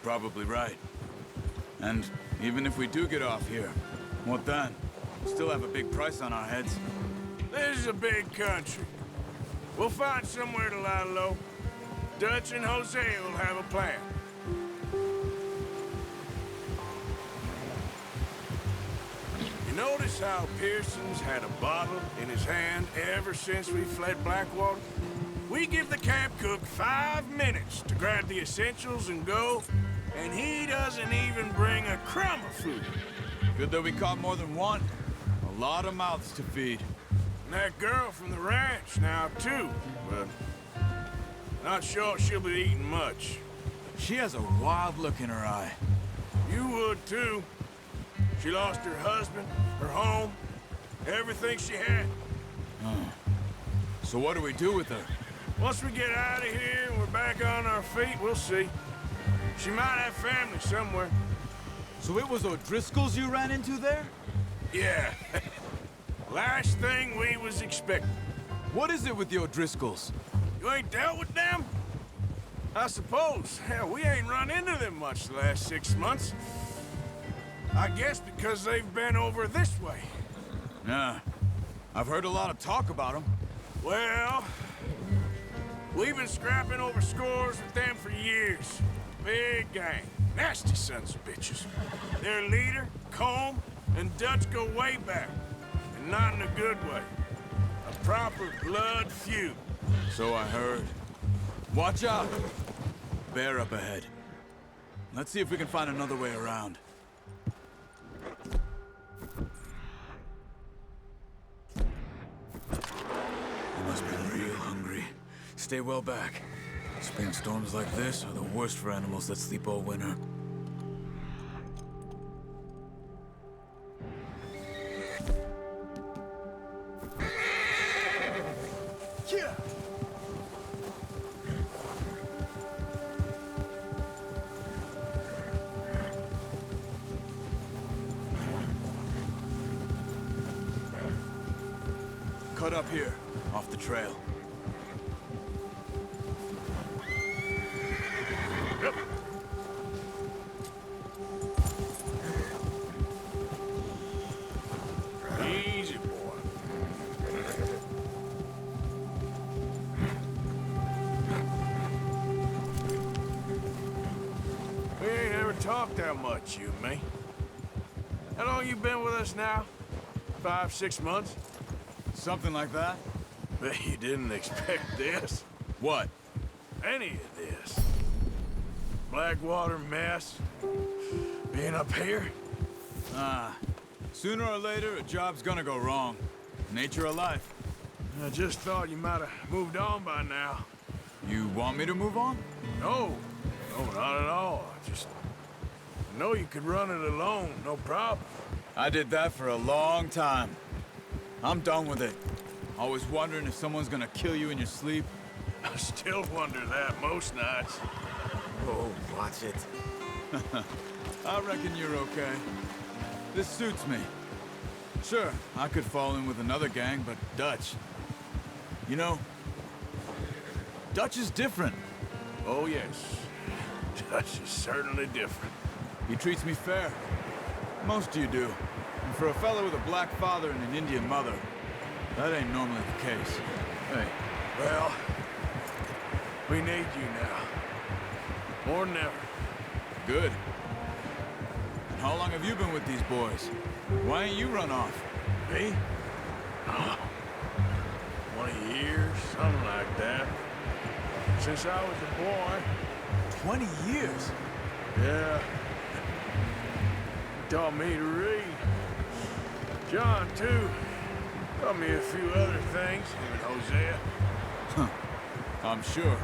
probably right. And even if we do get off here, what then? We still have a big price on our heads. This is a big country. We'll find somewhere to lie low. Dutch and Hosea will have a plan. You notice how Pearson's had a bottle in his hand ever since we fled Blackwater? We give the camp cook 5 minutes to grab the essentials and go, and he doesn't even bring a crumb of food. Good that we caught more than one. A lot of mouths to feed. And that girl from the ranch now, too, but not sure she'll be eating much. She has a wild look in her eye. You would, too. She lost her husband, her home, everything she had. So what do we do with her? Once we get out of here and we're back on our feet, we'll see. She might have family somewhere. So it was O'Driscoll's you ran into there? Yeah. Last thing we was expecting. What is it with the O'Driscolls? You ain't dealt with them? I suppose. Hell, we ain't run into them much the last 6 months. I guess because they've been over this way. Yeah. I've heard a lot of talk about them. Well, we've been scrapping over scores with them for years. Big gang. Nasty sons of bitches. Their leader, Colm, and Dutch go way back. And not in a good way. A proper blood feud. So I heard. Watch out! Bear up ahead. Let's see if we can find another way around. You must be real hungry. Stay well back. Spring storms like this are the worst for animals that sleep all winter. Cut up here, off the trail. Yep. Easy, boy. We ain't ever talked that much, you and me. How long you been with us now? 5, 6 months? Something like that? Bet you didn't expect this. What? Any of this. Blackwater mess. Being up here. Sooner or later, a job's gonna go wrong. Nature of life. I just thought you might have moved on by now. You want me to move on? No. No, not at all. I know you could run it alone, no problem. I did that for a long time. I'm done with it. Always wondering if someone's gonna kill you in your sleep. I still wonder that most nights. Oh, watch it. I reckon you're okay. This suits me. Sure, I could fall in with another gang, but Dutch... You know, Dutch is different. Oh, yes. Dutch is certainly different. He treats me fair. Most of you do. And for a fella with a black father and an Indian mother, that ain't normally the case. Hey, Well, we need you now. More than ever. good. And how long have you been with these boys? Why ain't you run off? Me? Oh, 20 years, something like that. Since I was a boy. 20 years? Yeah. Taught me to read. John, too. Taught me a few other things, him and Hosea. I'm sure.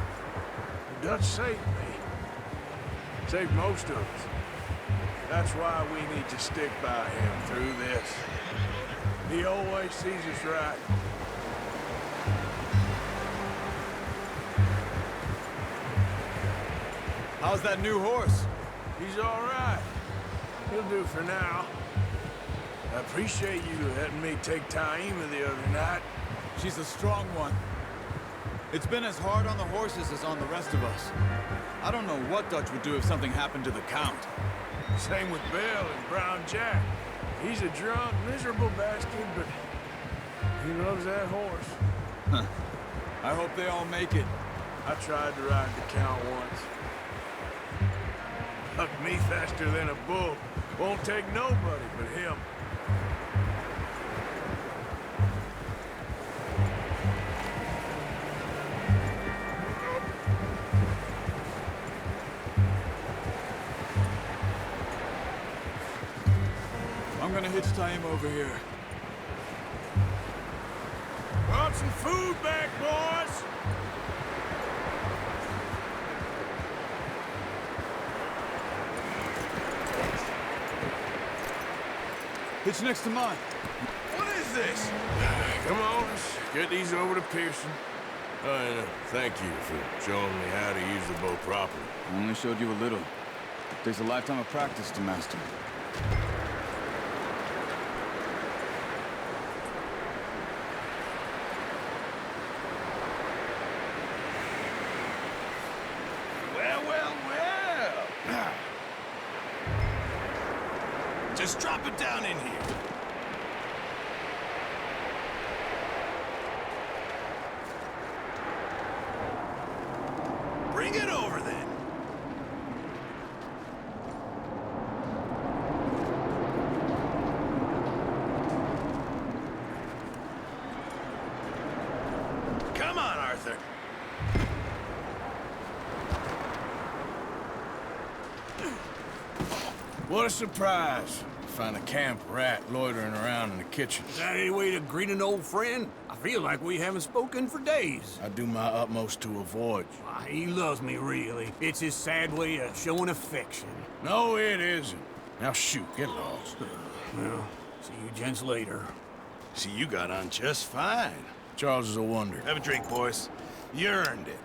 Dutch saved me. Saved most of us. That's why we need to stick by him through this. He always sees us right. How's that new horse? He's all right. He'll do for now. I appreciate you letting me take Taima the other night. She's a strong one. It's been as hard on the horses as on the rest of us. I don't know what Dutch would do if something happened to the Count. Same with Bill and Brown Jack. He's a drunk, miserable bastard, but he loves that horse. I hope they all make it. I tried to ride the Count once. Hucked me faster than a bull. Won't take nobody but him. I'm gonna hitch tie him over here. Brought some food back, boys! Hitch next to mine. What is this? Come on, let's get these over to Pearson. And thank you for showing me how to use the bow properly. I only showed you a little. It takes a lifetime of practice to master. Well. Just drop it down in here. Bring it over, then. Come on, Arthur. What a surprise. Find a camp rat loitering around in the kitchen. Is that any way to greet an old friend? I feel like we haven't spoken for days. I do my utmost to avoid you. Why, he loves me, really. It's his sad way of showing affection. No, it isn't. Now shoot, get lost. Well, see you gents later. See, you got on just fine. Charles is a wonder. Have a drink, boys. You earned it.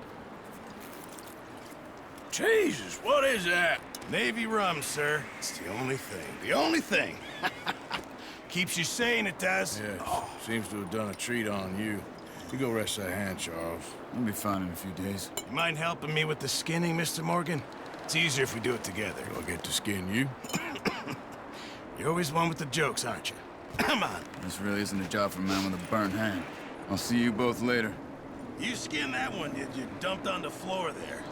Jesus, what is that? Navy rum, sir. It's the only thing. The only thing. Keeps you sane, it does. Yes, seems to have done a treat on you. You go rest that hand, Charles. I'll be fine in a few days. You mind helping me with the skinning, Mr. Morgan? It's easier if we do it together. Do I get to skin you? You're always one with the jokes, aren't you? Come on. This really isn't a job for a man with a burnt hand. I'll see you both later. You skinned that one, did you? Dumped on the floor there.